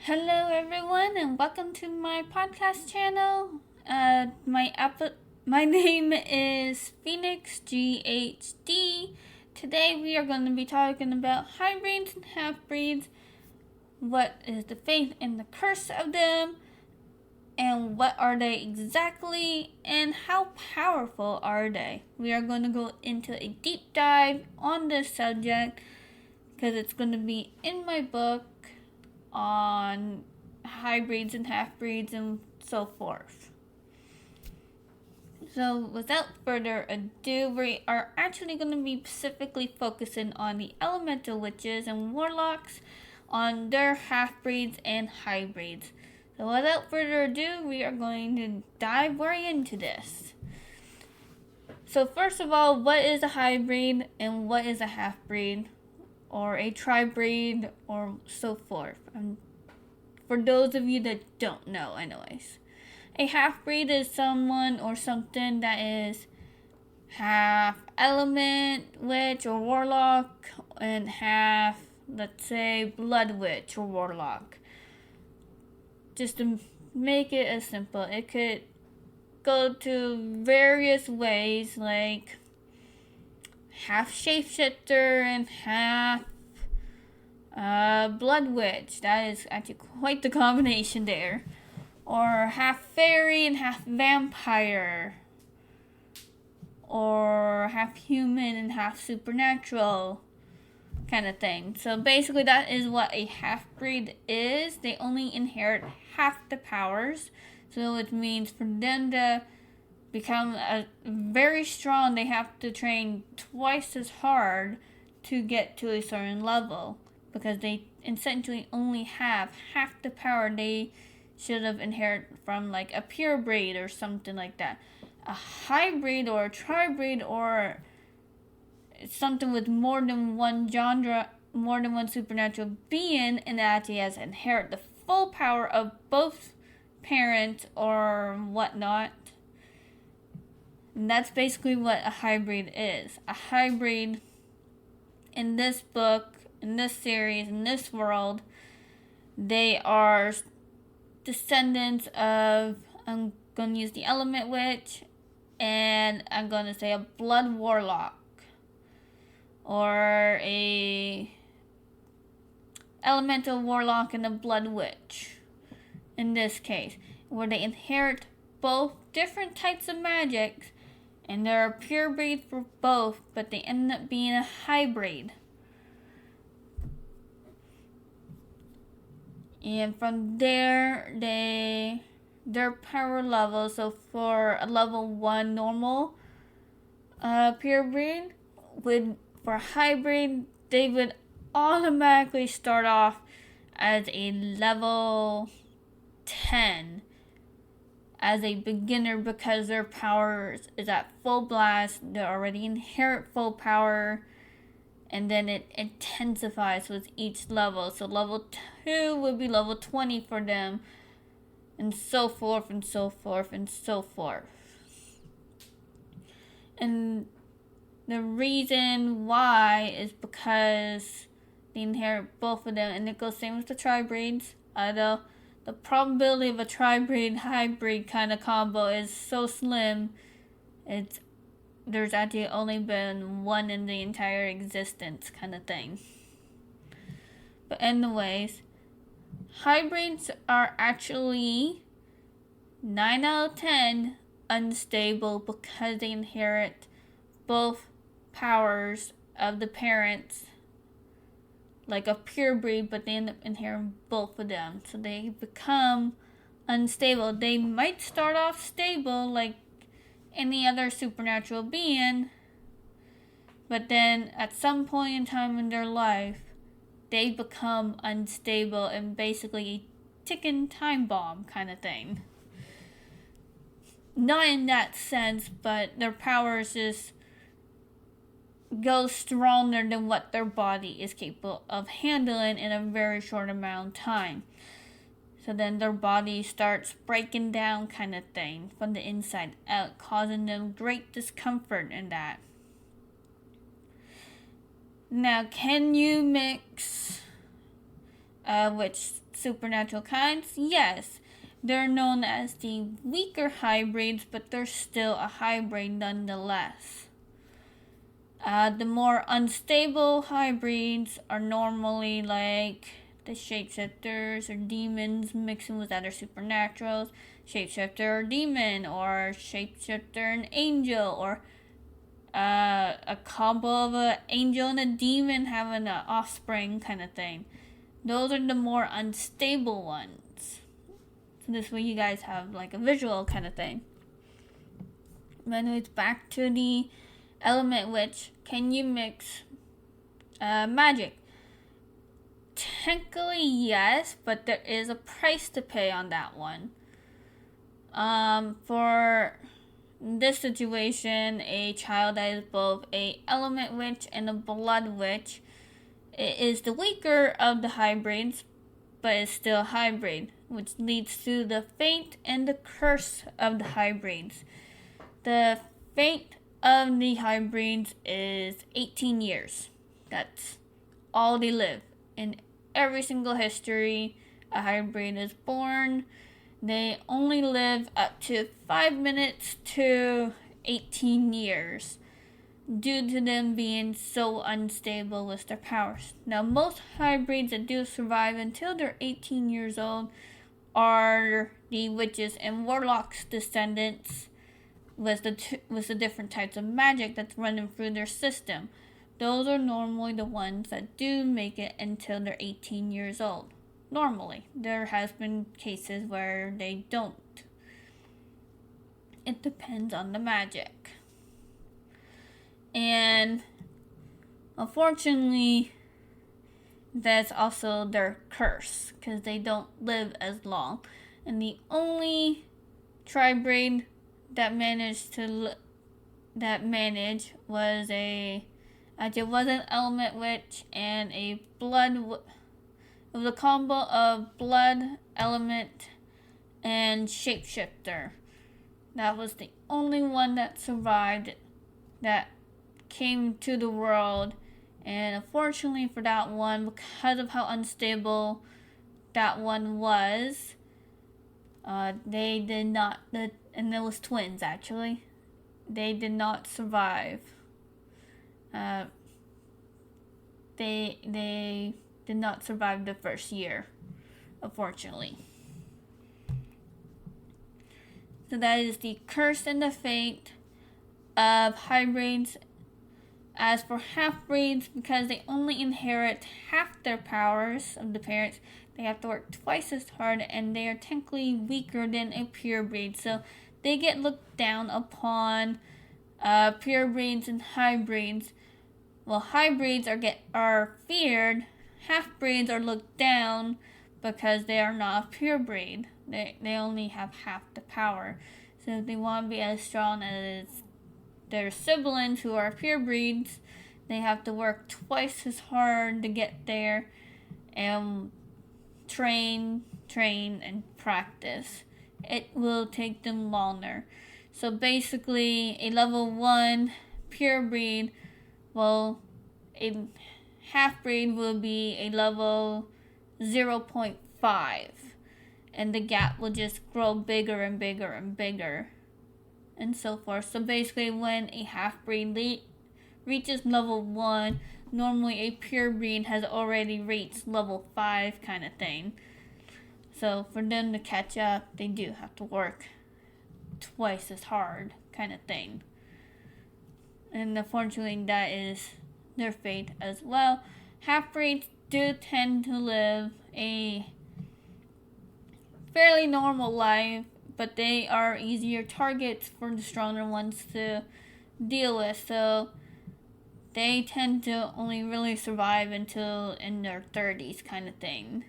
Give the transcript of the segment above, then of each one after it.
Hello, everyone, and welcome to my podcast channel. My name is Phoenix G.H.D. Today, we are going to be talking about hybrids and half-breeds. What is the faith and the curse of them, and what are they exactly, and how powerful are they? We are going to go into a deep dive on this subject because it's going to be in my book on hybrids and half-breeds and so forth. So without further ado, we are actually going to be specifically focusing on the elemental witches and warlocks, on their half-breeds and hybrids. So without further ado, we are going to dive right into this. So first of all, what is a hybrid and what is a half-breed? Or a tri-breed, or so forth. For those of you that don't know, anyways. A half-breed is someone or something that is half element witch or warlock, and half, let's say, blood witch or warlock. Just to make it as simple, it could go to various ways, like half shapeshifter and half blood witch. That is actually quite the combination there. Or half fairy and half vampire. Or half human and half supernatural kind of thing. So basically that is what a half-breed is. They only inherit half the powers. So it means for them to become very strong, they have to train twice as hard to get to a certain level, because they essentially only have half the power they should have inherited from like a pure breed or something like that. A hybrid or a tri-breed or something with more than one genre, more than one supernatural being, and that he has inherited the full power of both parents or whatnot. And that's basically what a hybrid is. A hybrid, in this book, in this series, in this world, they are descendants of, I'm going to use the element witch, and I'm going to say a blood warlock, or a elemental warlock and a blood witch, in this case, where they inherit both different types of magics, and they're a pure breed for both, but they end up being a hybrid. And from there, their power level, so for a level 1 normal pure breed, for hybrid, they would automatically start off as a level 10 as a beginner, because their power is at full blast. They already inherit full power, and then it intensifies with each level. So level 2 would be level 20 for them, and so forth and so forth and so forth. And the reason why is because they inherit both of them, and it goes same with the tri-breeds. Although the probability of a tri-breed hybrid kind of combo is so slim, there's actually only been one in the entire existence kind of thing. But anyways, hybrids are actually 9 out of 10 unstable, because they inherit both powers of the parents, like a pure breed, but they end up inheriting both of them. So they become unstable. They might start off stable like any other supernatural being, but then at some point in time in their life, they become unstable and basically a ticking time bomb kind of thing. Not in that sense, but their powers just go stronger than what their body is capable of handling in a very short amount of time. So then their body starts breaking down kind of thing from the inside out, causing them great discomfort in that. Now, can you mix which supernatural kinds? Yes. They're known as the weaker hybrids, but they're still a hybrid nonetheless. The more unstable hybrids are normally like the shapeshifters or demons mixing with other supernaturals. Shapeshifter or demon, or shapeshifter and angel, or a combo of an angel and a demon having an offspring kind of thing. Those are the more unstable ones. So this way you guys have like a visual kind of thing. But anyways, back to the element witch. Can you mix magic? Technically yes, but there is a price to pay on that one. For this situation, a child that is both a element witch and a blood witch, it is the weaker of the hybrids, but it's still a hybrid, which leads to the fate and the curse of the hybrids. The fate of the hybrids is 18 years. That's all they live. In every single history a hybrid is born, they only live up to 5 minutes to 18 years due to them being so unstable with their powers. Now, most hybrids that do survive until they're 18 years old are the witches and warlocks descendants with the different types of magic that's running through their system. Those are normally the ones that do make it until they're 18 years old. Normally. There has been cases where they don't. It depends on the magic. And unfortunately, that's also their curse, because they don't live as long. And the only tri-braid that managed was it was an element witch and a blood. It was a combo of blood, element, and shapeshifter. That was the only one that survived, that came to the world. And unfortunately for that one, because of how unstable that one was, they did not, and it was twins actually, they did not survive. They did not survive the first year, unfortunately. So that is the curse and the fate of hybrids. As for half-breeds, because they only inherit half their powers of the parents, they have to work twice as hard, and they are technically weaker than a purebred. So they get looked down upon, purebreeds and hybrids. Well, hybrids are feared. Half-breeds are looked down because they are not a purebred. They only have half the power. So if they want to be as strong as their siblings who are purebreeds, they have to work twice as hard to get there and train and practice. It will take them longer. So basically, a level 1 purebred, well, a half-breed will be a level 0.5. And the gap will just grow bigger and bigger and bigger, and so forth. So basically, when a half-breed reaches level 1, normally a purebred has already reached level 5 kind of thing. So for them to catch up, they do have to work twice as hard kind of thing. And unfortunately, that is their fate as well. Half-breeds do tend to live a fairly normal life, but they are easier targets for the stronger ones to deal with. So they tend to only really survive until in their 30s kind of thing,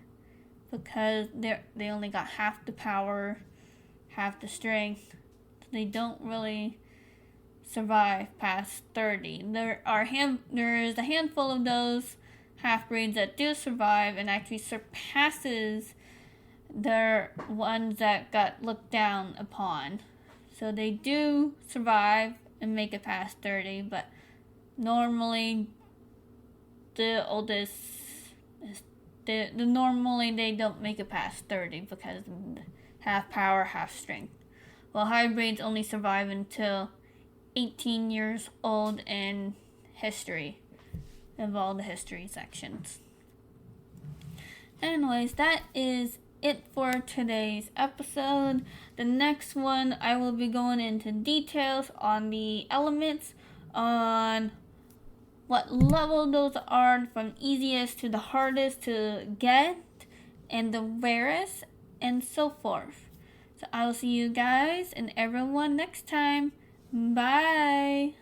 because they only got half the power, half the strength. They don't really survive past 30. There is a handful of those half-breeds that do survive and actually surpasses the ones that got looked down upon. So they do survive and make it past 30, but normally the oldest is Normally they don't make it past 30 because half power, half strength. Well, hybrids only survive until 18 years old in history, of all the history sections. Anyways, that is it for today's episode. The next one, I will be going into details on the elements, on what level those are, from easiest to the hardest to get, and the rarest, and so forth. So I will see you guys and everyone next time. Bye!